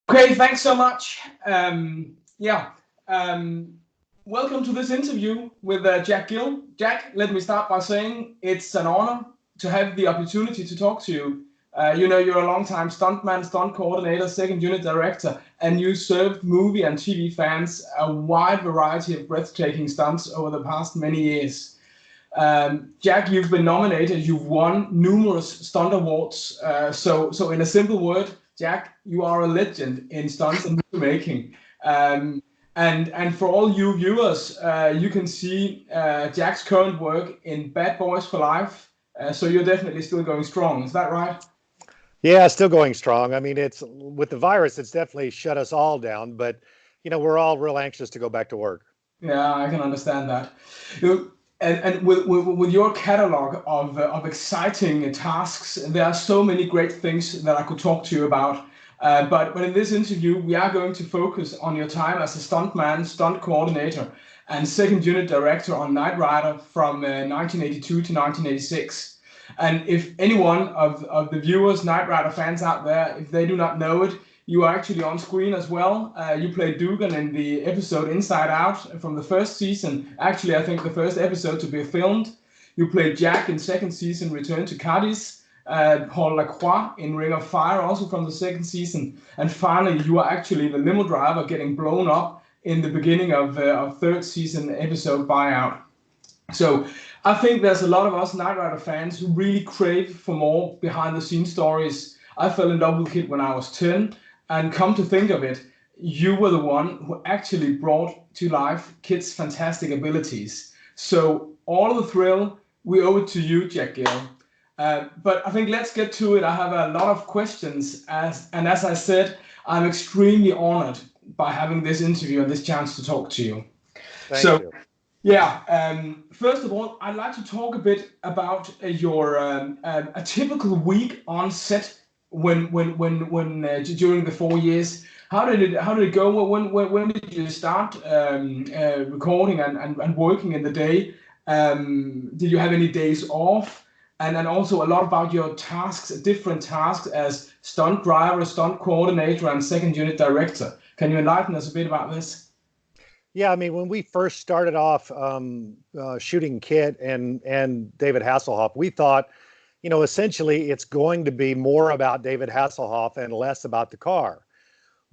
Okay, thanks so much. Yeah, welcome to this interview with Jack Gill. Jack, let me start by saying it's an honor to have the opportunity to talk to you. You're a long-time stuntman, stunt coordinator, second unit director, and you served movie and TV fans a wide variety of breathtaking stunts over the past many years. Jack, you've been nominated. You've won numerous stunt awards. So in a simple word, Jack, you are a legend in stunts and movie making. And for all you viewers, you can see Jack's current work in Bad Boys for Life. So you're definitely still going strong. Is that right? Yeah, still going strong. I mean, it's with the virus, it's definitely shut us all down, but we're all real anxious to go back to work. Yeah, I can understand that. And with your catalog of exciting tasks, there are so many great things that I could talk to you about. But in this interview, we are going to focus on your time as a stuntman, stunt coordinator, and second unit director on Knight Rider from 1982 to 1986. And if anyone of the viewers, Knight Rider fans out there, if they do not know it, you are actually on screen as well. You played Dugan in the episode Inside Out from the first season. Actually, I think the first episode to be filmed. You played Jack in second season Return to Cadiz. Paul Lacroix in Ring of Fire, also from the second season. And finally, you are actually the limo driver getting blown up in the beginning of third season episode Buyout. So I think there's a lot of us Knight Rider fans who really crave for more behind the scenes stories. I fell in love with Kit when I was 10, and come to think of it, you were the one who actually brought to life Kit's fantastic abilities. So all of the thrill, we owe it to you, Jack Gill. But I think let's get to it. I have a lot of questions, as I said, I'm extremely honored by having this interview and this chance to talk to you. Thank you. Yeah, first of all, I'd like to talk a bit about your a typical week on set when during the 4 years. How did it go? When did you start recording and working in the day? Did you have any days off? And then also a lot about your tasks, different tasks as stunt driver, stunt coordinator, and second unit director. Can you enlighten us a bit about this? Yeah, I mean, when we first started off shooting Kit and David Hasselhoff, we thought, essentially it's going to be more about David Hasselhoff and less about the car.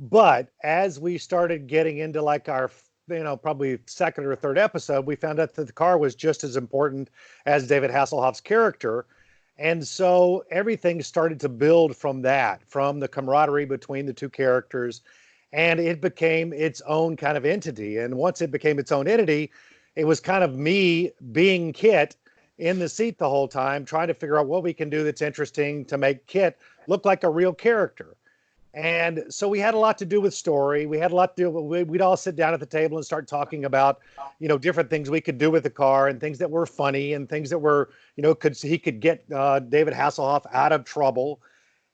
But as we started getting into like our, probably second or third episode, we found out that the car was just as important as David Hasselhoff's character. And so everything started to build from that, from the camaraderie between the two characters. And it became its own kind of entity. And once it became its own entity, it was kind of me being Kit in the seat the whole time, trying to figure out what we can do that's interesting to make Kit look like a real character. And so we had a lot to do with story. We had a lot to do with, we'd all sit down at the table and start talking about, different things we could do with the car and things that were funny and things that were, he could get David Hasselhoff out of trouble.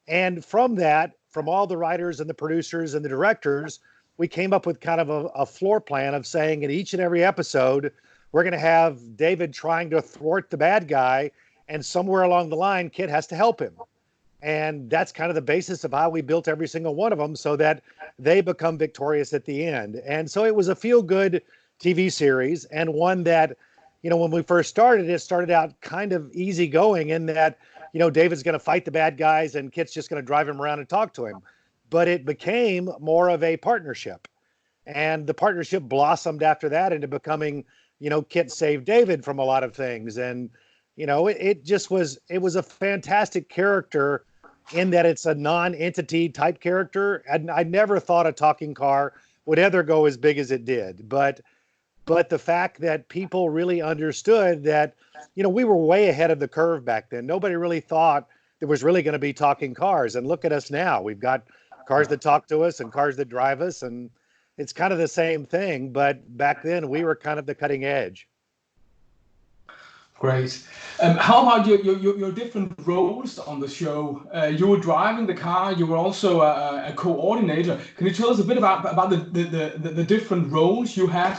And from that, from all the writers and the producers and the directors, we came up with kind of a floor plan of saying in each and every episode, we're going to have David trying to thwart the bad guy. And somewhere along the line, Kit has to help him. And that's kind of the basis of how we built every single one of them so that they become victorious at the end. And so it was a feel-good TV series, and one that, when we first started, it started out kind of easygoing in that, David's going to fight the bad guys and Kit's just going to drive him around and talk to him. But it became more of a partnership. And the partnership blossomed after that into becoming, Kit saved David from a lot of things. And, it was a fantastic character in that it's a non-entity type character. And I never thought a talking car would ever go as big as it did. But the fact that people really understood that, we were way ahead of the curve back then. Nobody really thought there was really going to be talking cars. And look at us now. We've got cars that talk to us and cars that drive us. And it's kind of the same thing. But back then we were kind of the cutting edge. Great. How about your different roles on the show? You were driving the car. You were also a coordinator. Can you tell us a bit about the different roles you had?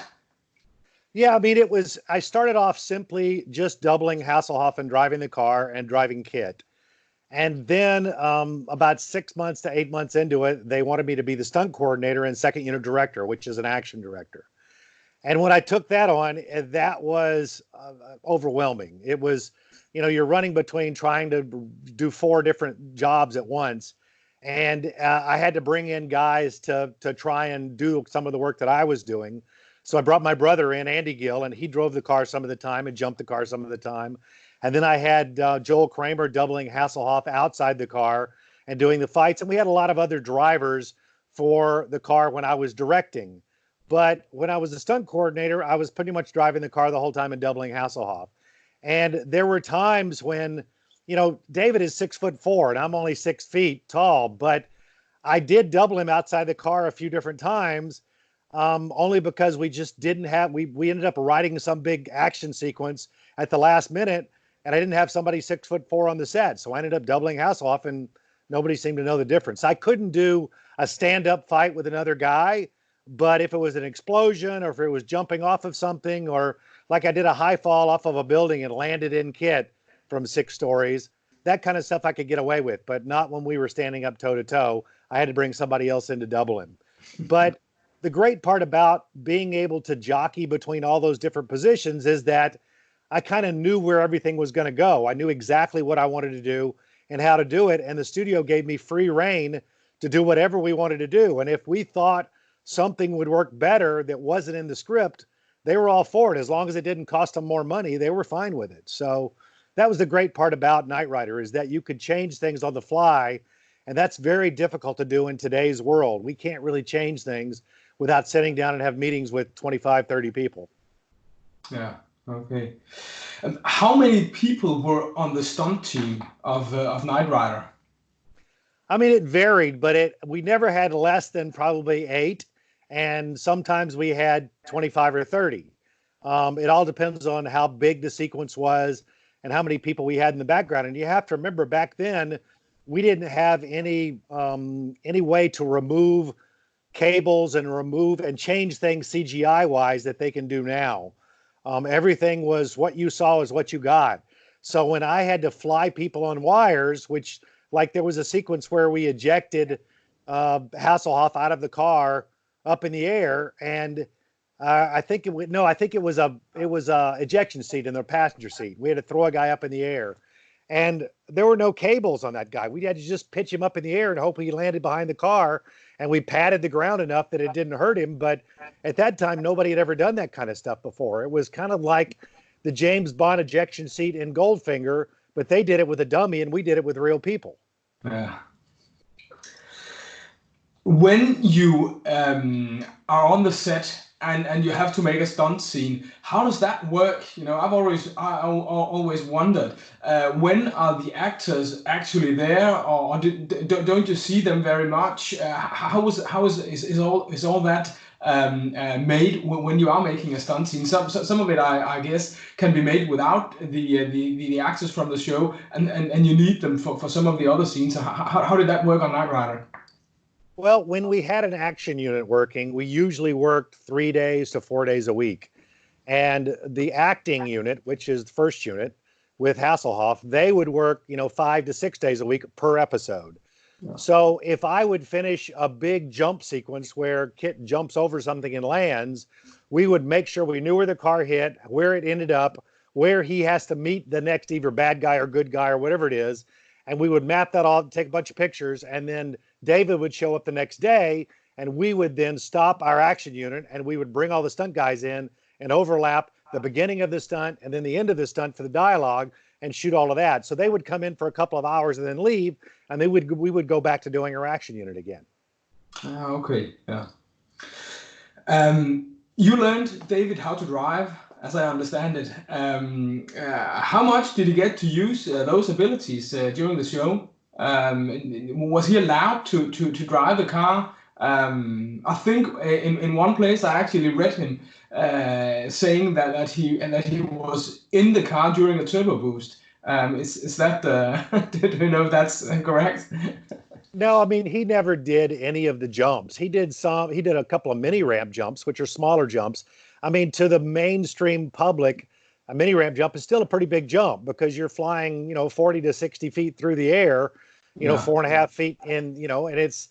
Yeah, I mean, I started off simply just doubling Hasselhoff and driving the car and driving Kit. And then about 6 months to 8 months into it, they wanted me to be the stunt coordinator and second unit director, which is an action director. And when I took that on, that was overwhelming. It was, you're running between trying to do 4 different jobs at once. And I had to bring in guys to try and do some of the work that I was doing. So I brought my brother in, Andy Gill, and he drove the car some of the time and jumped the car some of the time. And then I had Joel Kramer doubling Hasselhoff outside the car and doing the fights. And we had a lot of other drivers for the car when I was directing. But when I was the stunt coordinator, I was pretty much driving the car the whole time and doubling Hasselhoff. And there were times when, David is 6'4" and I'm only 6 feet tall, but I did double him outside the car a few different times, only because we just didn't have, we ended up writing some big action sequence at the last minute, and I didn't have somebody 6'4" on the set. So I ended up doubling Hasselhoff, and nobody seemed to know the difference. I couldn't do a stand-up fight with another guy, but if it was an explosion or if it was jumping off of something, or like I did a high fall off of a building and landed in Kit from 6 stories, that kind of stuff I could get away with, but not when we were standing up toe to toe. I had to bring somebody else in to double him. But the great part about being able to jockey between all those different positions is that I kind of knew where everything was going to go. I knew exactly what I wanted to do and how to do it. And the studio gave me free rein to do whatever we wanted to do. And if we thought something would work better that wasn't in the script, they were all for it. As long as it didn't cost them more money, they were fine with it. So that was the great part about Knight Rider, is that you could change things on the fly. And that's very difficult to do in today's world. We can't really change things without sitting down and have meetings with 25, 30 people. Yeah. Okay. How many people were on the stunt team of Knight Rider? I mean, it varied, but we never had less than probably 8, and sometimes we had 25 or 30. It all depends on how big the sequence was and how many people we had in the background. And you have to remember, back then, we didn't have any way to remove cables and change things CGI wise that they can do now. Everything was what you saw is what you got. So when I had to fly people on wires, which, like, there was a sequence where we ejected Hasselhoff out of the car up in the air, and I think it was a ejection seat in the passenger seat. We had to throw a guy up in the air, and there were no cables on that guy. We had to just pitch him up in the air and hope he landed behind the car. And we padded the ground enough that it didn't hurt him. But at that time, nobody had ever done that kind of stuff before. It was kind of like the James Bond ejection seat in Goldfinger, but they did it with a dummy and we did it with real people. Yeah. When you are on the set and you have to make a stunt scene, how does that work? I've always wondered, when are the actors actually there, or don't you see them very much? How is all that made when you are making a stunt scene? Some of it, I guess, can be made without the actors from the show, and you need them for some of the other scenes. How did that work on Knight Rider? Well, when we had an action unit working, we usually worked 3 days to 4 days a week. And the acting unit, which is the first unit with Hasselhoff, they would work, 5 to 6 days a week per episode. Yeah. So if I would finish a big jump sequence where Kit jumps over something and lands, we would make sure we knew where the car hit, where it ended up, where he has to meet the next either bad guy or good guy or whatever it is. And we would map that all, take a bunch of pictures, and then David would show up the next day, and we would then stop our action unit, and we would bring all the stunt guys in and overlap the beginning of the stunt and then the end of the stunt for the dialogue and shoot all of that. So they would come in for a couple of hours and then leave, and we would go back to doing our action unit again. Okay, yeah. You learned, David, how to drive, as I understand it. How much did you get to use those abilities during the show? Was he allowed to drive the car? I think in one place I actually read him saying that he was in the car during a turbo boost. Is that do you know if that's correct? No, I mean, he never did any of the jumps. He did a couple of mini ramp jumps, which are smaller jumps. I mean, to the mainstream public, a mini ramp jump is still a pretty big jump because you're flying, 40 to 60 feet through the air, 4.5 feet in, and it's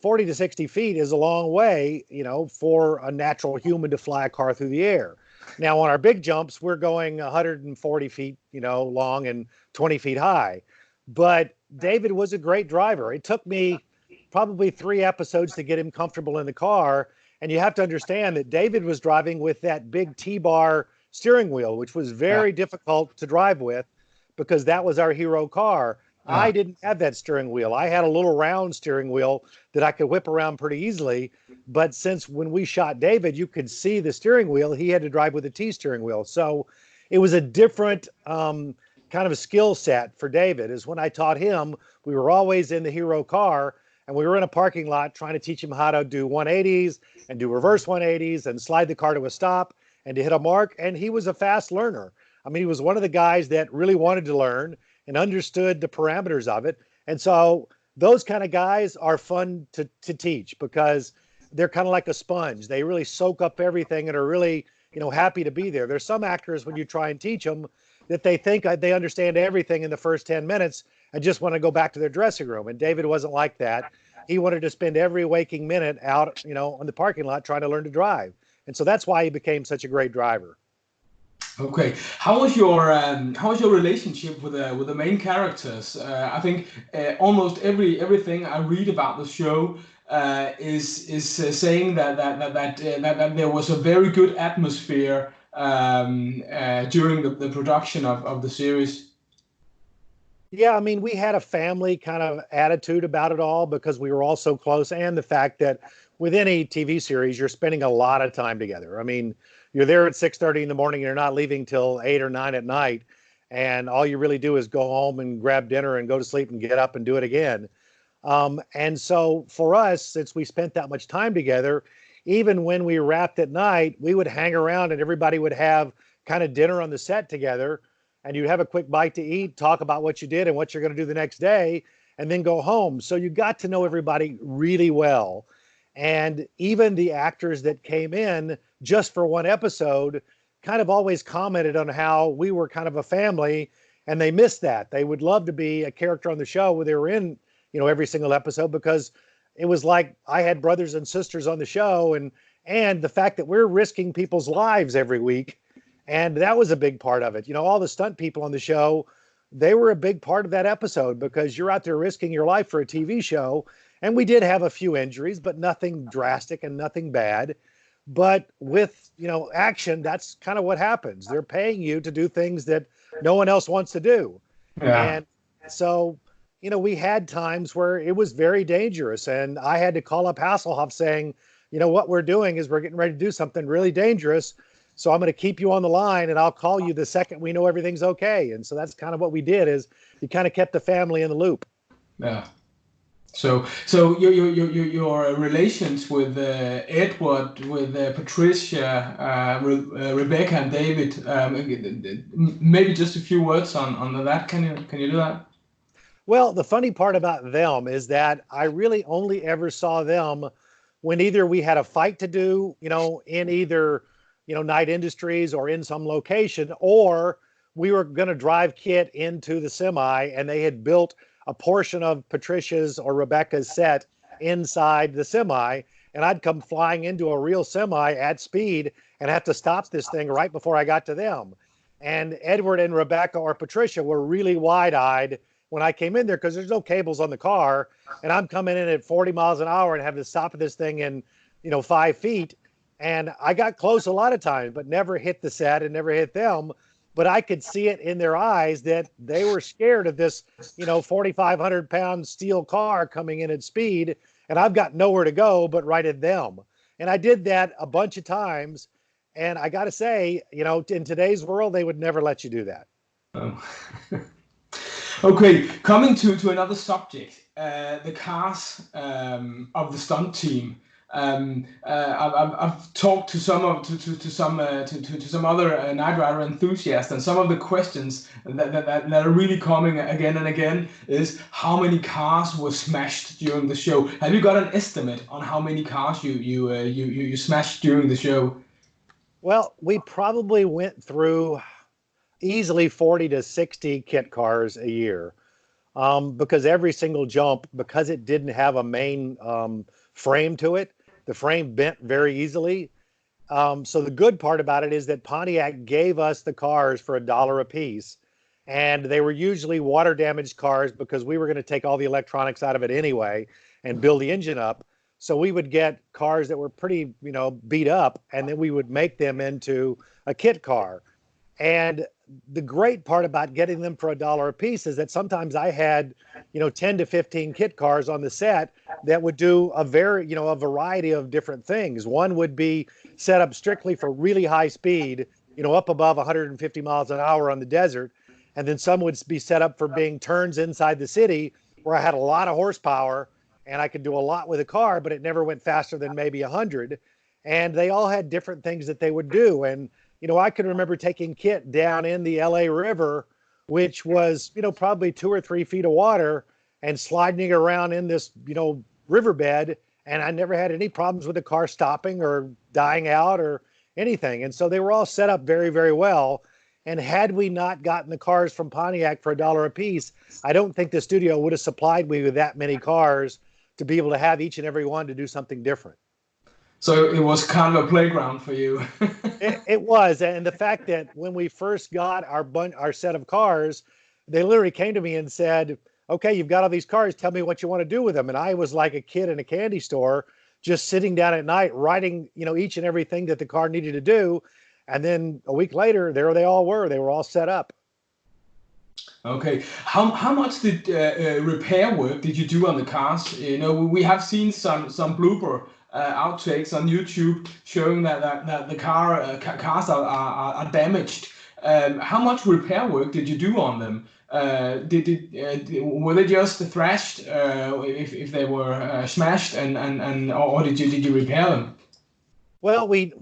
40 to 60 feet is a long way, for a natural human to fly a car through the air. Now, on our big jumps, we're going 140 feet, long and 20 feet high. But David was a great driver. It took me probably 3 episodes to get him comfortable in the car. And you have to understand that David was driving with that big T-bar steering wheel, which was very difficult to drive with because that was our hero car. I didn't have that steering wheel. I had a little round steering wheel that I could whip around pretty easily. But since when we shot David, you could see the steering wheel, he had to drive with a T steering wheel. So it was a different kind of a skill set for David. Is when I taught him, we were always in the hero car and we were in a parking lot trying to teach him how to do 180s and do reverse 180s and slide the car to a stop and to hit a mark. And he was a fast learner. I mean, he was one of the guys that really wanted to learn and understood the parameters of it. And so those kind of guys are fun to teach because they're kind of like a sponge. They really soak up everything and are really, happy to be there. There's some actors when you try and teach them that they think they understand everything in the first 10 minutes and just want to go back to their dressing room. And David wasn't like that. He wanted to spend every waking minute out, on the parking lot trying to learn to drive. And so that's why he became such a great driver. Okay, how was your relationship with the main characters? I think almost everything I read about the show is saying that there was a very good atmosphere during the production of the series. Yeah, I mean, we had a family kind of attitude about it all because we were all so close, and the fact that with any TV series, you're spending a lot of time together. I mean, you're there at 6:30 in the morning, and you're not leaving till 8 or 9 at night. And all you really do is go home and grab dinner and go to sleep and get up and do it again. And so for us, since we spent that much time together, even when we wrapped at night, we would hang around and everybody would have kind of dinner on the set together. And you'd have a quick bite to eat, talk about what you did and what you're going to do the next day, and then go home. So you got to know everybody really well. And even the actors that came in just for one episode kind of always commented on how we were kind of a family, and they missed that. They would love to be a character on the show where they were in, every single episode, because it was like I had brothers and sisters on the show, and the fact that we're risking people's lives every week. And that was a big part of it. All the stunt people on the show, they were a big part of that episode because you're out there risking your life for a TV show. And we did have a few injuries, but nothing drastic and nothing bad. But with, action, that's kind of what happens. They're paying you to do things that no one else wants to do. Yeah. And so, we had times where it was very dangerous. And I had to call up Hasselhoff saying, what we're doing is we're getting ready to do something really dangerous. So I'm going to keep you on the line and I'll call you the second we know everything's okay. And so that's kind of what we did is you kind of kept the family in the loop. Yeah. So your relations with Edward, with Patricia, Rebecca, and David. Maybe just a few words on that. Can you do that? Well, the funny part about them is that I really only ever saw them when either we had a fight to do, in either Knight Industries or in some location, or we were going to drive Kit into the semi and they had built a portion of Patricia's or Rebecca's set inside the semi, and I'd come flying into a real semi at speed and have to stop this thing right before I got to them. And Edward and Rebecca or Patricia were really wide-eyed when I came in there because there's no cables on the car, and I'm coming in at 40 miles an hour and having to stop this thing in, 5 feet. And I got close a lot of times, but never hit the set and never hit them. But I could see it in their eyes that they were scared of this, 4,500-pound steel car coming in at speed, and I've got nowhere to go but right at them. And I did that a bunch of times, and I got to say, in today's world, they would never let you do that. Oh. Okay, coming to another subject, the cars of the stunt team. I've talked to some other Knight Rider enthusiasts, and some of the questions that are really coming again and again is how many cars were smashed during the show. Have you got an estimate on how many cars you smashed during the show? Well, we probably went through easily 40 to 60 kit cars a year. Because every single jump, because it didn't have a main frame to it, the frame bent very easily. So the good part about it is that Pontiac gave us the cars for $1 a piece, and they were usually water damaged cars because we were going to take all the electronics out of it anyway and build the engine up. So we would get cars that were pretty, beat up, and then we would make them into a kit car. And the great part about getting them for $1 a piece is that sometimes I had, 10 to 15 kit cars on the set that would do a variety of different things. One would be set up strictly for really high speed, up above 150 miles an hour on the desert. And then some would be set up for being turns inside the city where I had a lot of horsepower and I could do a lot with a car, but it never went faster than maybe 100. And they all had different things that they would do. And I can remember taking Kit down in the LA River, which was, probably 2 or 3 feet of water, and sliding around in this, riverbed. And I never had any problems with the car stopping or dying out or anything. And so they were all set up very, very well. And had we not gotten the cars from Pontiac for $1 a piece, I don't think the studio would have supplied me with that many cars to be able to have each and every one to do something different. So it was kind of a playground for you. It was. And the fact that when we first got our set of cars, they literally came to me and said, okay, you've got all these cars. Tell me what you want to do with them. And I was like a kid in a candy store, just sitting down at night, writing, each and everything that the car needed to do. And then a week later, there they all were. They were all set up. Okay. How much did repair work did you do on the cars? We have seen some blooper outtakes on YouTube showing that the cars are damaged. How much repair work did you do on them? Were they just thrashed if they were smashed or did you repair them? Well, we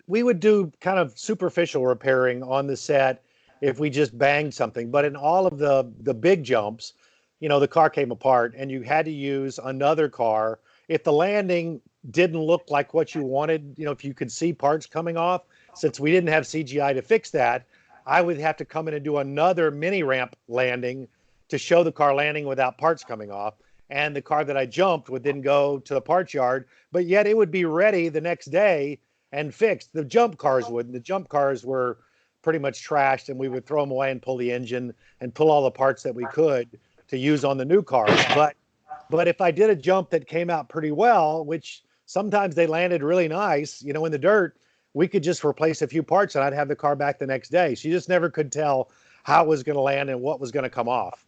would do kind of superficial repairing on the set if we just banged something, but in all of the big jumps, the car came apart and you had to use another car. If the landing didn't look like what you wanted, if you could see parts coming off, since we didn't have CGI to fix that, I would have to come in and do another mini ramp landing to show the car landing without parts coming off. And the car that I jumped would then go to the parts yard, but yet it would be ready the next day and fixed. The jump cars wouldn't. The jump cars were pretty much trashed, and we would throw them away and pull the engine and pull all the parts that we could to use on the new cars. But if I did a jump that came out pretty well, which sometimes they landed really nice, in the dirt, we could just replace a few parts and I'd have the car back the next day. So you just never could tell how it was going to land and what was going to come off.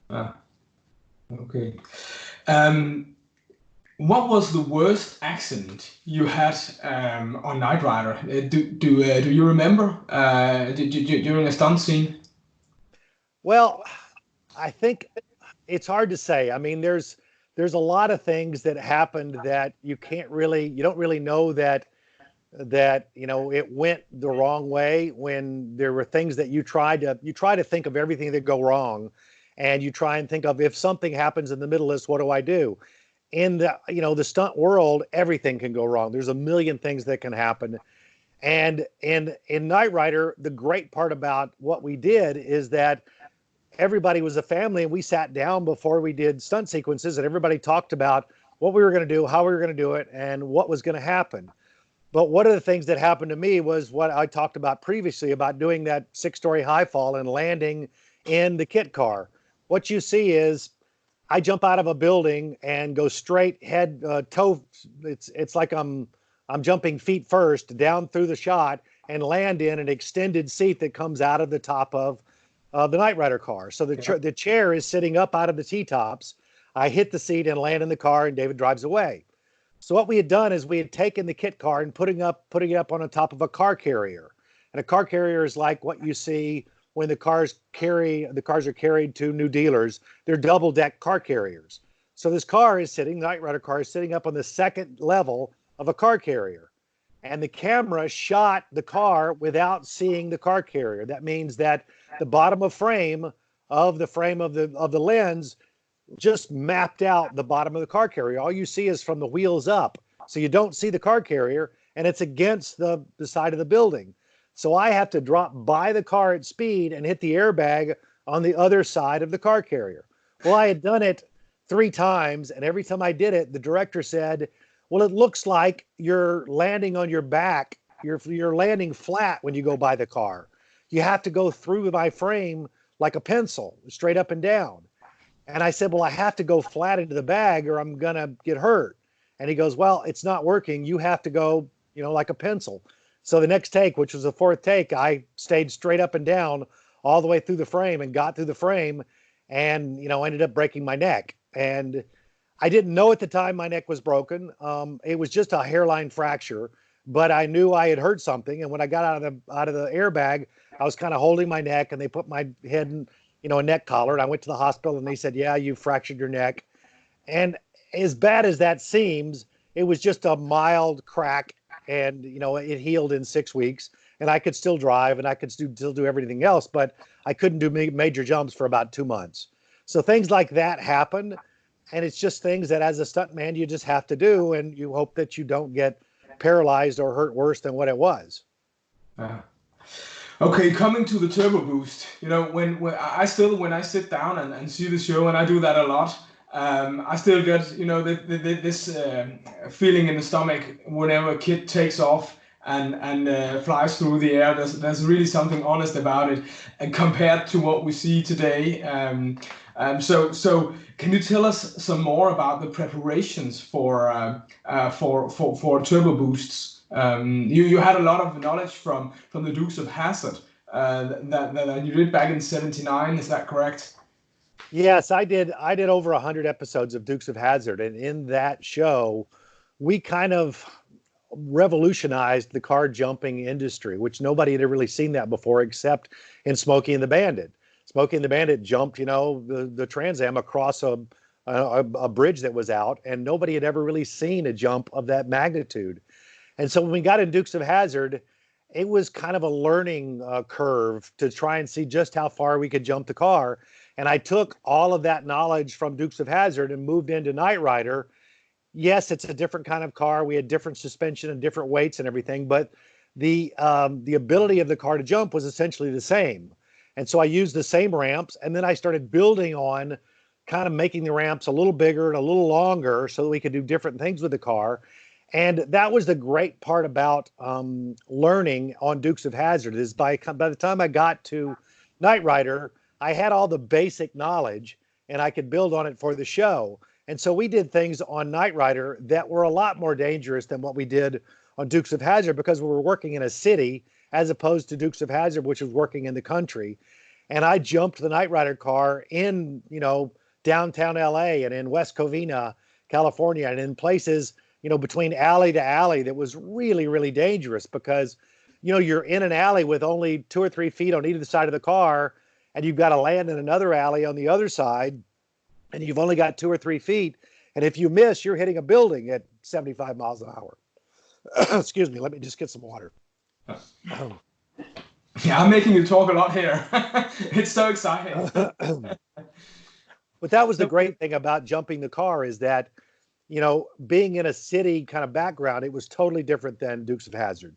Okay. What was the worst accident you had on Knight Rider? Do you remember during a stunt scene? Well, I think it's hard to say. I mean, there's a lot of things that happened that you don't really know that it went the wrong way, when there were things that you try to think of everything that go wrong, and you try and think of, if something happens in the middle of this, what do I do? In the stunt world, everything can go wrong. There's a million things that can happen. And in Knight Rider, the great part about what we did is that everybody was a family, and we sat down before we did stunt sequences and everybody talked about what we were going to do, how we were going to do it, and what was going to happen. But one of the things that happened to me was what I talked about previously, about doing that 6-story high fall and landing in the kit car. What you see is I jump out of a building and go straight toe. It's like I'm jumping feet first down through the shot and land in an extended seat that comes out of the top of the Knight Rider car. So the chair is sitting up out of the T-tops. I hit the seat and land in the car, and David drives away. So what we had done is we had taken the kit car and putting it up on the top of a car carrier. And a car carrier is like what you see when the cars are carried to new dealers. They're double deck car carriers. So this Knight Rider car is sitting up on the second level of a car carrier. And the camera shot the car without seeing the car carrier. That means that the bottom of the lens just mapped out the bottom of the car carrier. All you see is from the wheels up. So you don't see the car carrier, and it's against the side of the building. So I have to drop by the car at speed and hit the airbag on the other side of the car carrier. Well, I had done it 3 times, and every time I did it, the director said, well, it looks like you're landing on your back. You're landing flat when you go by the car. You have to go through my frame like a pencil, straight up and down. And I said, well, I have to go flat into the bag or I'm going to get hurt. And he goes, well, it's not working. You have to go, like a pencil. So the next take, which was the 4th take, I stayed straight up and down all the way through the frame and got through the frame and, ended up breaking my neck. And I didn't know at the time my neck was broken. It was just a hairline fracture, but I knew I had hurt something. And when I got out of the airbag, I was kind of holding my neck, and they put my head in, a neck collar. And I went to the hospital, and they said, yeah, you fractured your neck. And as bad as that seems, it was just a mild crack, and it healed in 6 weeks. And I could still drive, and I could still do everything else, but I couldn't do major jumps for about 2 months. So things like that happen. And it's just things that as a stuntman, you just have to do. And you hope that you don't get paralyzed or hurt worse than what it was. Okay, coming to the turbo boost, when I sit down and see the show, and I do that a lot, I still get, this feeling in the stomach whenever a kid takes off and flies through the air. There's really something honest about it, and compared to what we see today. So can you tell us some more about the preparations for turbo boosts? You had a lot of knowledge from the Dukes of Hazzard that you did back in '79. Is that correct? Yes, I did. I did over 100 episodes of Dukes of Hazzard, and in that show, we kind of revolutionized the car jumping industry, which nobody had really seen that before except in Smokey and the Bandit. Smokey and the Bandit jumped, the Trans Am across a bridge that was out, and nobody had ever really seen a jump of that magnitude. And so when we got in Dukes of Hazzard, it was kind of a learning curve to try and see just how far we could jump the car. And I took all of that knowledge from Dukes of Hazzard and moved into Knight Rider. Yes, it's a different kind of car. We had different suspension and different weights and everything, but the ability of the car to jump was essentially the same. And so I used the same ramps, and then I started building on kind of making the ramps a little bigger and a little longer so that we could do different things with the car. And that was the great part about learning on Dukes of Hazzard, is by the time I got to Knight Rider, I had all the basic knowledge and I could build on it for the show. And so we did things on Knight Rider that were a lot more dangerous than what we did on Dukes of Hazzard, because we were working in a city as opposed to Dukes of Hazzard, which was working in the country. And I jumped the Knight Rider car in, downtown LA and in West Covina, California, and in places, between alley to alley that was really, really dangerous, because, you're in an alley with only 2 or 3 feet on either side of the car, and you've got to land in another alley on the other side, and you've only got 2 or 3 feet. And if you miss, you're hitting a building at 75 miles an hour. Excuse me, let me just get some water. Yeah, I'm making you talk a lot here. It's so exciting. But that was the great thing about jumping the car, is that, being in a city kind of background, it was totally different than Dukes of Hazzard.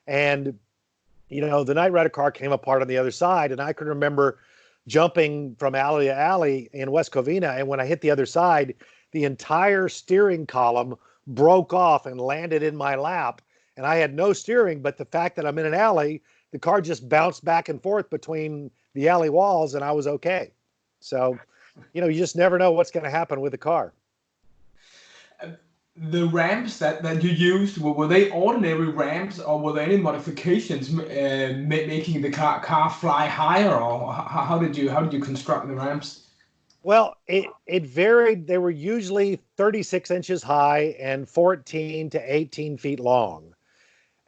And, the Knight Rider car came apart on the other side, and I can remember jumping from alley to alley in West Covina, and when I hit the other side, the entire steering column broke off and landed in my lap, and I had no steering, but the fact that I'm in an alley, the car just bounced back and forth between the alley walls, and I was okay. So, you just never know what's going to happen with the car. The ramps that you used, were they ordinary ramps, or were there any modifications making the car fly higher, or how did you construct the ramps? Well, it varied. They were usually 36 inches high and 14 to 18 feet long.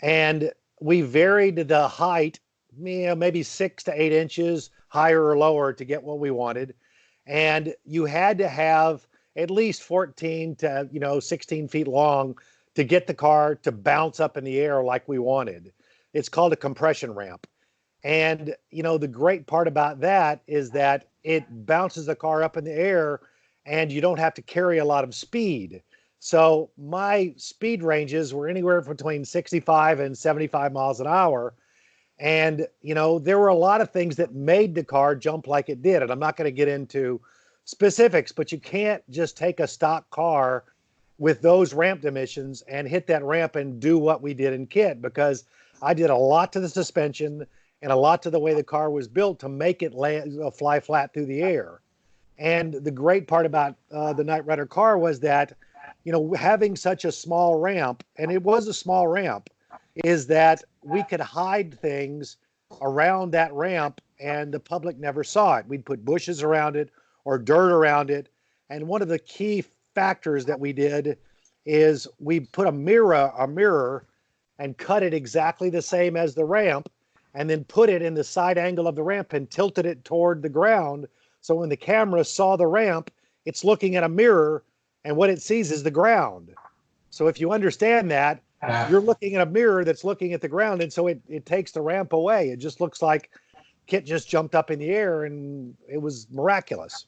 And we varied the height, maybe 6 to 8 inches higher or lower to get what we wanted. And you had to have at least 14 to 16 feet long to get the car to bounce up in the air like we wanted. It's called a compression ramp. And, the great part about that is that it bounces the car up in the air and you don't have to carry a lot of speed. So my speed ranges were anywhere between 65 and 75 miles an hour. And, there were a lot of things that made the car jump like it did. And I'm not going to get into specifics, but you can't just take a stock car with those ramp dimensions and hit that ramp and do what we did in Kit, because I did a lot to the suspension and a lot to the way the car was built to make it fly flat through the air. And the great part about the Knight Rider car was that, having such a small ramp, and it was a small ramp, is that we could hide things around that ramp and the public never saw it. We'd put bushes around it or dirt around it. And one of the key factors that we did is we put a mirror and cut it exactly the same as the ramp, and then put it in the side angle of the ramp and tilted it toward the ground. So when the camera saw the ramp, it's looking at a mirror, and what it sees is the ground. So if you understand that, you're looking at a mirror that's looking at the ground, and so it takes the ramp away. It just looks like Kit just jumped up in the air, and it was miraculous.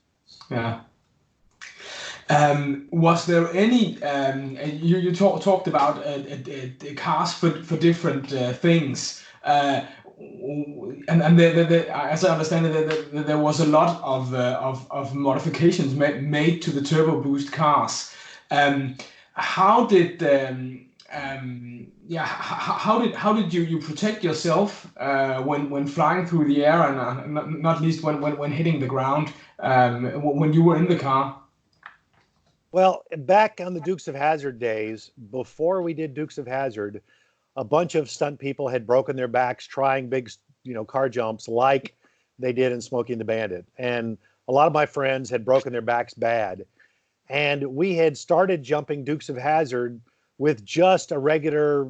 Yeah. Was there any? You talked about cars for different things, and as I understand it, there was a lot of modifications made to the turbo boost cars. How did how did you protect yourself when flying through the air, and not least when hitting the ground when you were in the car? Well, back on the Dukes of Hazzard days, before we did Dukes of Hazzard, a bunch of stunt people had broken their backs trying big, car jumps like they did in Smokey and the Bandit. And a lot of my friends had broken their backs bad. And we had started jumping Dukes of Hazzard with just a regular,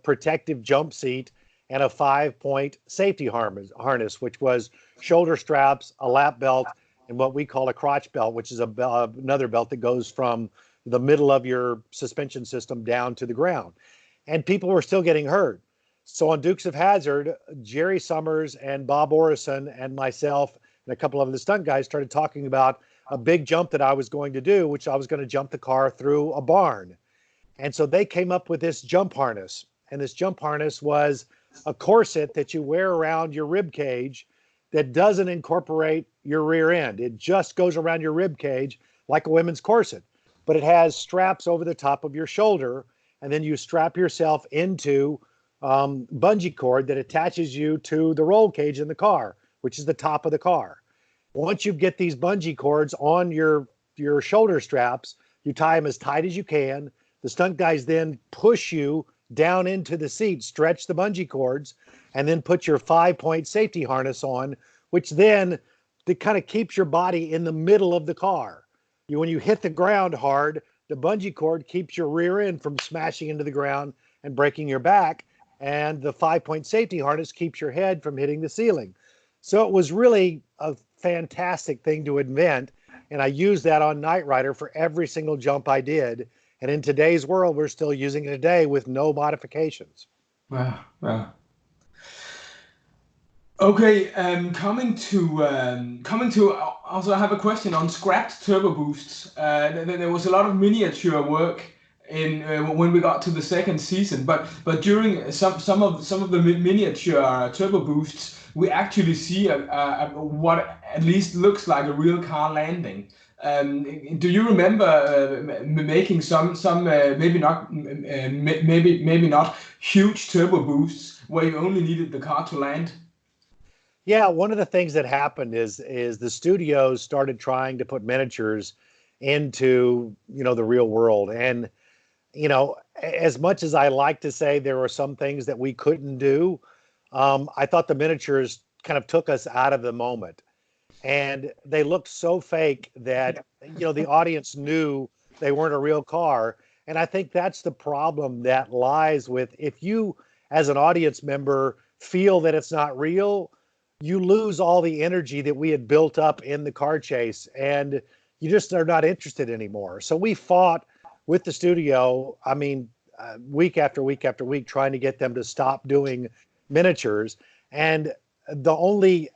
protective jump seat and a 5-point safety harness, which was shoulder straps, a lap belt, and what we call a crotch belt, which is another belt that goes from the middle of your suspension system down to the ground. And people were still getting hurt. So on Dukes of Hazzard, Jerry Summers and Bob Orison and myself and a couple of the stunt guys started talking about a big jump that I was going to do, which I was going to jump the car through a barn. And so they came up with this jump harness. And this jump harness was a corset that you wear around your rib cage that doesn't incorporate your rear end. It just goes around your rib cage like a women's corset, but it has straps over the top of your shoulder, and then you strap yourself into bungee cord that attaches you to the roll cage in the car, which is the top of the car. Once you get these bungee cords on your shoulder straps, you tie them as tight as you can. The stunt guys then push you down into the seat, stretch the bungee cords, and then put your 5-point safety harness on, which then it kind of keeps your body in the middle of the car. When you hit the ground hard, the bungee cord keeps your rear end from smashing into the ground and breaking your back, and the 5-point safety harness keeps your head from hitting the ceiling. So it was really a fantastic thing to invent, and I used that on Knight Rider for every single jump I did. And in today's world, we're still using it today with no modifications. Wow. Okay, coming to also I have a question on scrapped turbo boosts. There was a lot of miniature work in when we got to the second season, but during some of the miniature turbo boosts, we actually see what at least looks like a real car landing. Do you remember making some maybe not huge turbo boosts where you only needed the car to land? Yeah, one of the things that happened is the studios started trying to put miniatures into, the real world. And, as much as I like to say there were some things that we couldn't do, I thought the miniatures kind of took us out of the moment. And they looked so fake that, the audience knew they weren't a real car. And I think that's the problem that lies with, if you, as an audience member, feel that it's not real, you lose all the energy that we had built up in the car chase, and you just are not interested anymore. So we fought with the studio, week after week after week, trying to get them to stop doing miniatures. And the only,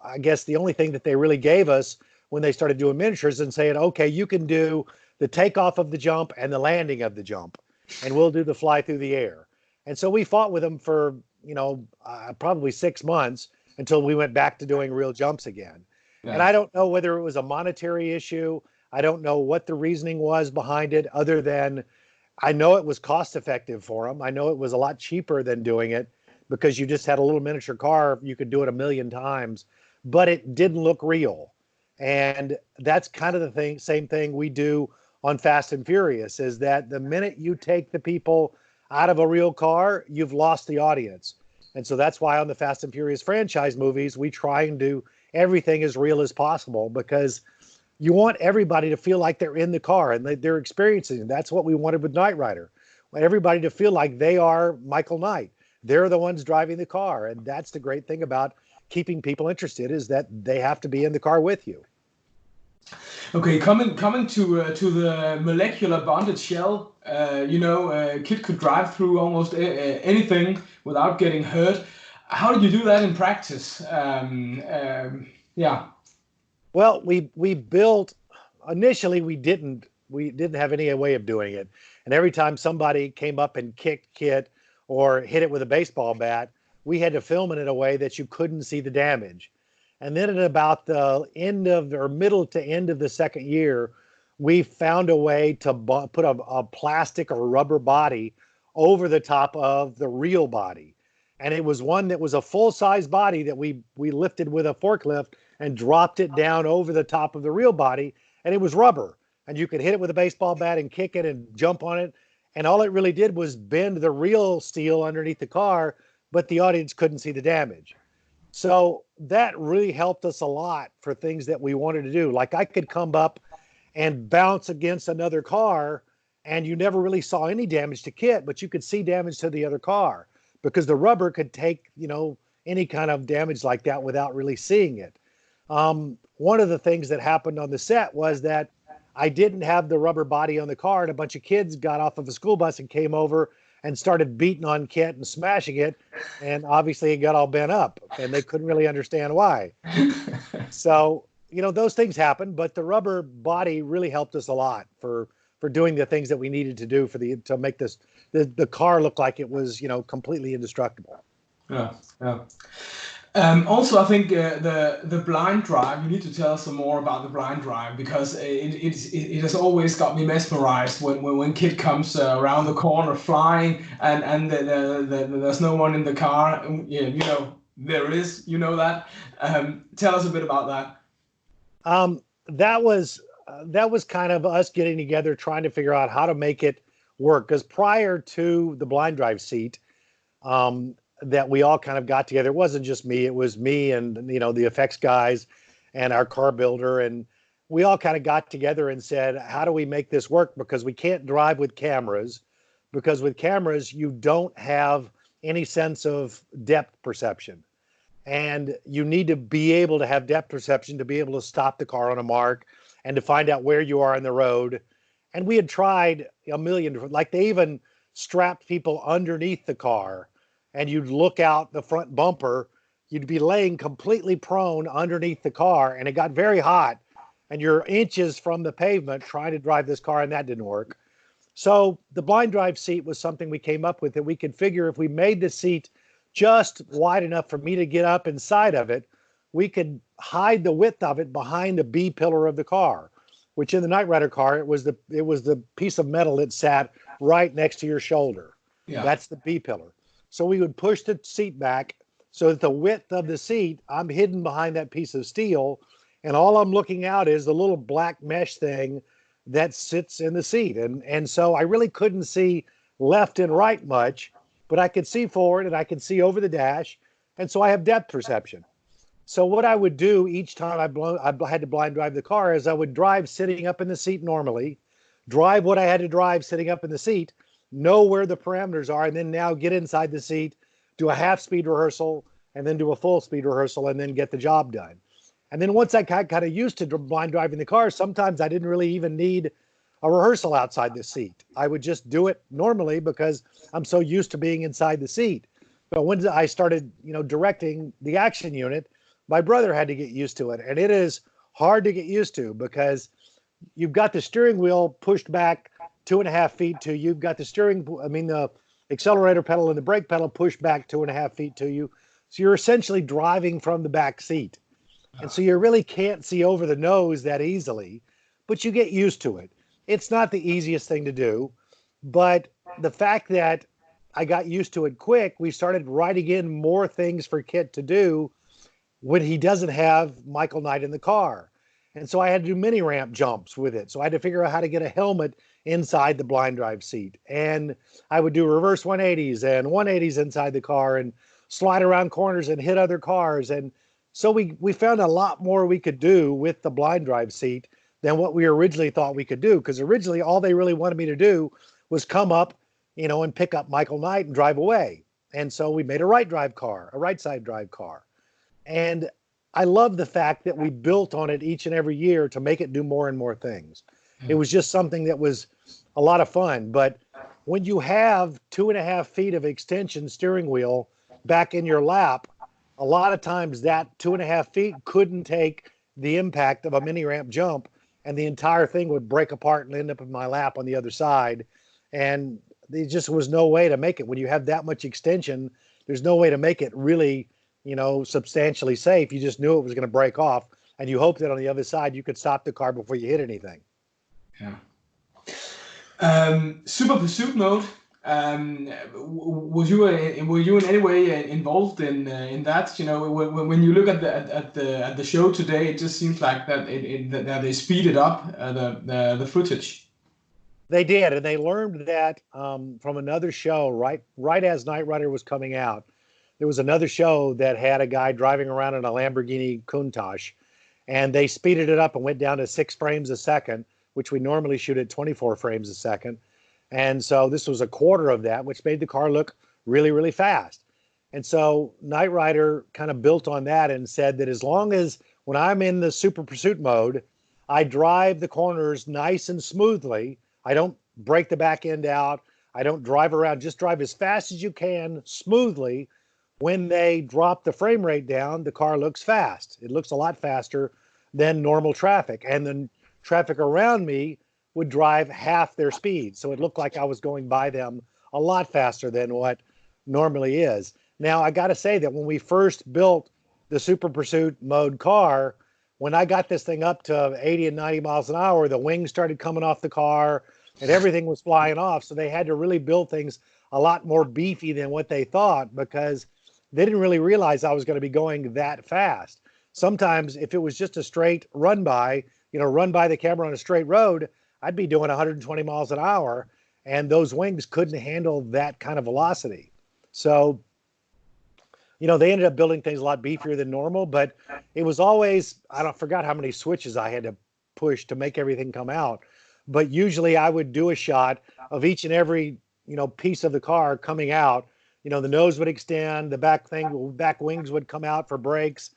I guess the only thing that they really gave us when they started doing miniatures and saying, okay, you can do the takeoff of the jump and the landing of the jump, and we'll do the fly through the air. And so we fought with them for probably 6 months until we went back to doing real jumps again. Yeah. And I don't know whether it was a monetary issue. I don't know what the reasoning was behind it, other than I know it was cost effective for them. I know it was a lot cheaper than doing it because you just had a little miniature car. You could do it a million times, but it didn't look real. And that's kind of the same thing we do on Fast and Furious, is that the minute you take the people out of a real car, you've lost the audience. And so that's why on the Fast and Furious franchise movies, we try and do everything as real as possible, because you want everybody to feel like they're in the car and they're experiencing it. That's what we wanted with Knight Rider. We want everybody to feel like they are Michael Knight. They're the ones driving the car. And that's the great thing about keeping people interested, is that they have to be in the car with you. Okay, coming to the molecular bonded shell, Kit could drive through almost anything without getting hurt. How did you do that in practice? Yeah. Well, we built initially. We didn't have any way of doing it, and every time somebody came up and kicked Kit or hit it with a baseball bat, we had to film it in a way that you couldn't see the damage. And then at about the end of, or middle to end of the second year, we found a way to put a plastic or rubber body over the top of the real body. And it was one that was a full-size body that we lifted with a forklift and dropped it down over the top of the real body. And it was rubber. And you could hit it with a baseball bat and kick it and jump on it. And all it really did was bend the real steel underneath the car, but the audience couldn't see the damage. So that really helped us a lot for things that we wanted to do. Like I could come up and bounce against another car, and you never really saw any damage to Kit, but you could see damage to the other car because the rubber could take, any kind of damage like that without really seeing it. One of the things that happened on the set was that I didn't have the rubber body on the car, and a bunch of kids got off of a school bus and came over and started beating on Kit and smashing it. And obviously it got all bent up and they couldn't really understand why. So, those things happen, but the rubber body really helped us a lot for doing the things that we needed to do to make the car look like it was, completely indestructible. Yeah. Also, I think the blind drive, you need to tell us some more about the blind drive, because it has always got me mesmerized when Kit comes around the corner flying and there's no one in the car. There is, that. Tell us a bit about that. That was kind of us getting together, trying to figure out how to make it work. Because prior to the blind drive seat, that we all kind of got together. It wasn't just me. It was me and, the effects guys and our car builder. And we all kind of got together and said, how do we make this work? Because we can't drive with cameras, because with cameras, you don't have any sense of depth perception. And you need to be able to have depth perception to be able to stop the car on a mark and to find out where you are on the road. And we had tried a million different, like they even strapped people underneath the car, and you'd look out the front bumper, you'd be laying completely prone underneath the car, and it got very hot, and you're inches from the pavement trying to drive this car, and that didn't work. So the blind drive seat was something we came up with, that we could figure if we made the seat just wide enough for me to get up inside of it, we could hide the width of it behind the B pillar of the car, which in the Knight Rider car, it was the piece of metal that sat right next to your shoulder. Yeah. That's the B pillar. So we would push the seat back so that the width of the seat, I'm hidden behind that piece of steel, and all I'm looking out is the little black mesh thing that sits in the seat. And so I really couldn't see left and right much, but I could see forward and I could see over the dash. And so I have depth perception. So what I would do each time I had to blind drive the car is I would drive sitting up in the seat normally, drive what I had to drive sitting up in the seat, know where the parameters are, and then now get inside the seat, do a half speed rehearsal, and then do a full speed rehearsal, and then get the job done. And then once I got kind of used to blind driving the car, sometimes I didn't really even need a rehearsal outside the seat. I would just do it normally because I'm so used to being inside the seat. But when I started, directing the action unit, my brother had to get used to it. And it is hard to get used to because you've got the steering wheel pushed back 2.5 feet to you've got the accelerator pedal and the brake pedal push back 2.5 feet to you. So you're essentially driving from the back seat. And so you really can't see over the nose that easily, but you get used to it. It's not the easiest thing to do, but the fact that I got used to it quick, we started writing in more things for Kit to do when he doesn't have Michael Knight in the car. And so I had to do mini ramp jumps with it. So I had to figure out how to get a helmet inside the blind drive seat. And I would do reverse 180s and 180s inside the car and slide around corners and hit other cars. And so we found a lot more we could do with the blind drive seat than what we originally thought we could do. Because originally all they really wanted me to do was come up, and pick up Michael Knight and drive away. And so we made a right side drive car. And I love the fact that we built on it each and every year to make it do more and more things. It was just something that was a lot of fun. But when you have 2.5 feet of extension steering wheel back in your lap, a lot of times that 2.5 feet couldn't take the impact of a mini ramp jump, and the entire thing would break apart and end up in my lap on the other side. And there just was no way to make it. When you have that much extension, there's no way to make it really, substantially safe. You just knew it was going to break off, and you hoped that on the other side you could stop the car before you hit anything. Yeah. Super pursuit mode. Were you in any way involved in that? When you look at the show today, it just seems like that that they speeded up the footage. They did, and they learned that from another show. Right as Knight Rider was coming out, there was another show that had a guy driving around in a Lamborghini Countach, and they speeded it up and went down to 6 frames a second, which we normally shoot at 24 frames a second. And so this was a quarter of that, which made the car look really, really fast. And so Knight Rider kind of built on that and said that as long as when I'm in the super pursuit mode, I drive the corners nice and smoothly. I don't break the back end out. I don't drive around. Just drive as fast as you can smoothly. When they drop the frame rate down, the car looks fast. It looks a lot faster than normal traffic. And then traffic around me would drive half their speed. So it looked like I was going by them a lot faster than what normally is. Now, I got to say that when we first built the Super Pursuit mode car, when I got this thing up to 80 and 90 miles an hour, the wings started coming off the car and everything was flying off. So they had to really build things a lot more beefy than what they thought, because they didn't really realize I was going to be going that fast. Sometimes if it was just a straight run by the camera on a straight road, I'd be doing 120 miles an hour, and those wings couldn't handle that kind of velocity. So, they ended up building things a lot beefier than normal, but it was always, I forgot how many switches I had to push to make everything come out. But usually I would do a shot of each and every, piece of the car coming out. The nose would extend, the back wings would come out for brakes.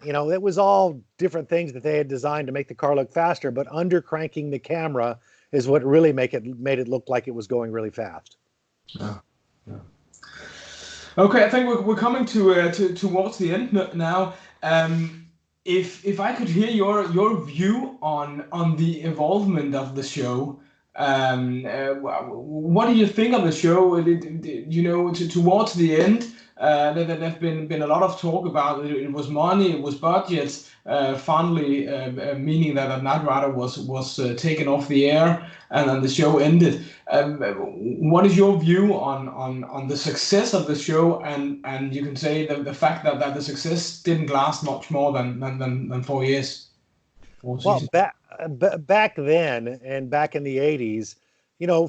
It was all different things that they had designed to make the car look faster, but under cranking the camera is what really made it look like it was going really fast. Yeah. Okay, I think we're coming towards the end now. If I could hear your view on the involvement of the show, what do you think of the show? Towards the end, there's been a lot of talk about it. It was money, it was budgets. Finally, meaning that Knight Rider was taken off the air and then the show ended. What is your view on the success of the show, and you can say the fact that the success didn't last much more than 4 years? Well, back then and back in the 80s,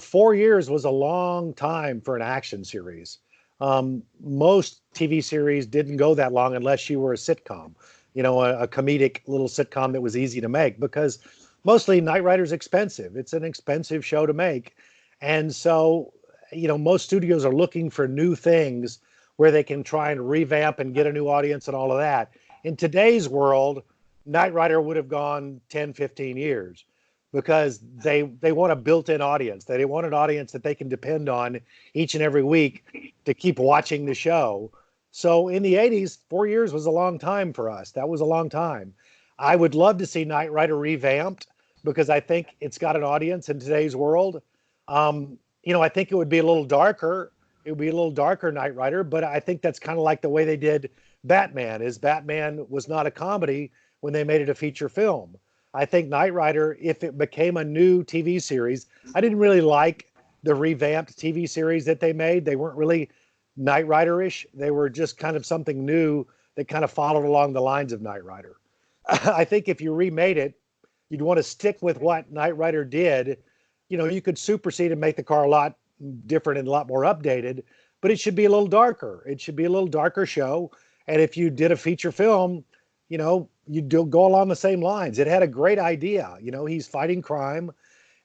4 years was a long time for an action series. Most TV series didn't go that long unless you were a sitcom, a comedic little sitcom that was easy to make, because mostly Knight Rider's expensive. It's an expensive show to make. And so, most studios are looking for new things where they can try and revamp and get a new audience and all of that. In today's world, Knight Rider would have gone 10, 15 years, because they want a built-in audience. They want an audience that they can depend on each and every week to keep watching the show. So in the 80s, 4 years was a long time for us. That was a long time. I would love to see Knight Rider revamped, because I think it's got an audience in today's world. I think it would be a little darker. it would be a little darker Knight Rider, but I think that's kind of like the way they did Batman. Is Batman was not a comedy when they made it a feature film. I think Knight Rider, if it became a new TV series, I didn't really like the revamped TV series that they made. They weren't really Knight Rider-ish. They were just kind of something new that kind of followed along the lines of Knight Rider. I think if you remade it, you'd want to stick with what Knight Rider did. You know, you could supersede and make the car a lot different and a lot more updated, but it should be a little darker. It should be a little darker show. And if you did a feature film, you know, you'd go along the same lines. It had a great idea. You know, he's fighting crime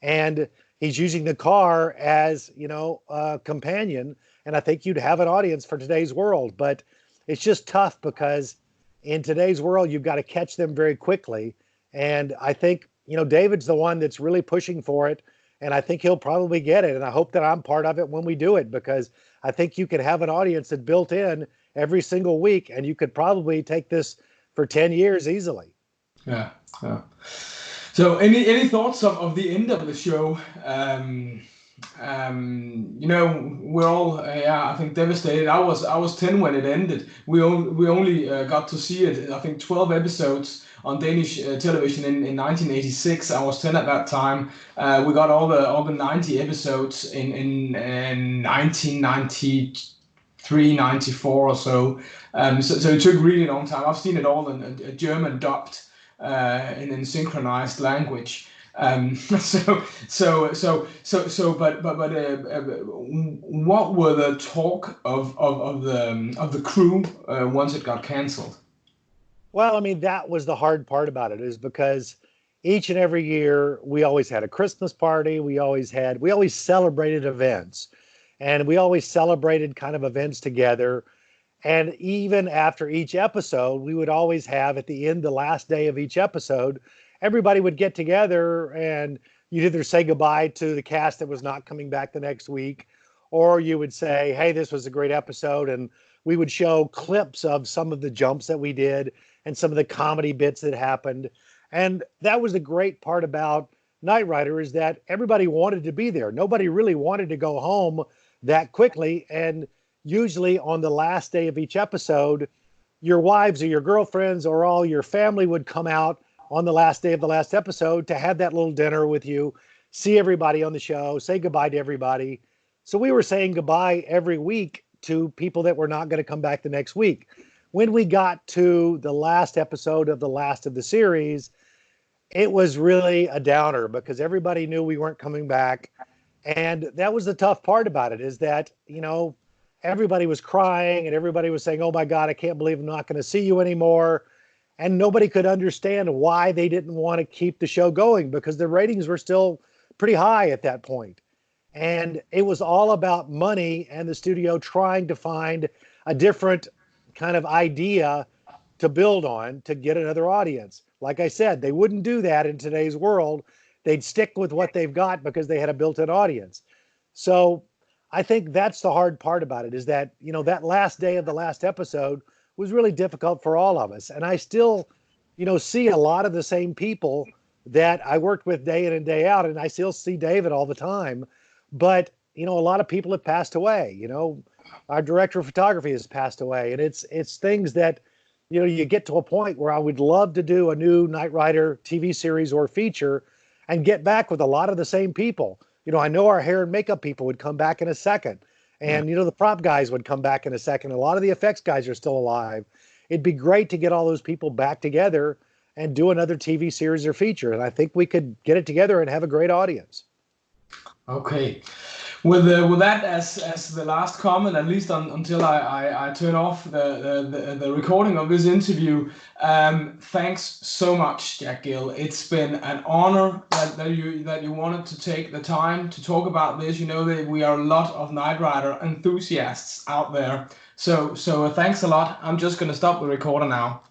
and he's using the car as, you know, a companion. And I think you'd have an audience for today's world, but it's just tough because in today's world, you've got to catch them very quickly. And I think, you know, David's the one that's really pushing for it. And I think he'll probably get it. And I hope that I'm part of it when we do it, because I think you could have an audience that built in every single week, and you could probably take this for 10 years easily. Yeah. So any thoughts of the end of the show? You know, we're all, I think, devastated. I was 10 when it ended. We only got to see it, I think, 12 episodes on Danish television in 1986. I was 10 at that time. We got all the 90 episodes in 1993, 94 or so. So it took a really long time. I've seen it all in German dubbed in synchronized language. But what were the talk of the crew once it got canceled? Well, I mean, that was the hard part about it, is because each and every year we always had a Christmas party. We always celebrated events, and we always celebrated kind of events together. And even after each episode, we would always have at the end, the last day of each episode, everybody would get together and you'd either say goodbye to the cast that was not coming back the next week, or you would say, hey, this was a great episode. And we would show clips of some of the jumps that we did and some of the comedy bits that happened. And that was the great part about Knight Rider, is that everybody wanted to be there. Nobody really wanted to go home that quickly. And usually on the last day of each episode, your wives or your girlfriends or all your family would come out on the last day of the last episode to have that little dinner with you, see everybody on the show, say goodbye to everybody. So we were saying goodbye every week to people that were not going to come back the next week. When we got to the last episode of the last of the series, it was really a downer because everybody knew we weren't coming back. And that was the tough part about it, is that, you know, everybody was crying and everybody was saying, oh my God, I can't believe I'm not going to see you anymore. And nobody could understand why they didn't want to keep the show going, because the ratings were still pretty high at that point. And it was all about money and the studio trying to find a different kind of idea to build on to get another audience. Like I said, they wouldn't do that in today's world. They'd stick with what they've got because they had a built-in audience. So I think that's the hard part about it, is that, you know, that last day of the last episode was really difficult for all of us. And I still, you know, see a lot of the same people that I worked with day in and day out, and I still see David all the time. But, you know, a lot of people have passed away. You know, our director of photography has passed away. And it's things that, you know, you get to a point where I would love to do a new Knight Rider TV series or feature and get back with a lot of the same people. You know, I know our hair and makeup people would come back in a second. And, you know, the prop guys would come back in a second. A lot of the effects guys are still alive. It'd be great to get all those people back together and do another TV series or feature. And I think we could get it together and have a great audience. Okay. With that as the last comment, at least until I turn off the recording of this interview, thanks so much, Jack Gill. It's been an honor that you wanted to take the time to talk about this. You know that we are a lot of Knight Rider enthusiasts out there. So thanks a lot. I'm just going to stop the recorder now.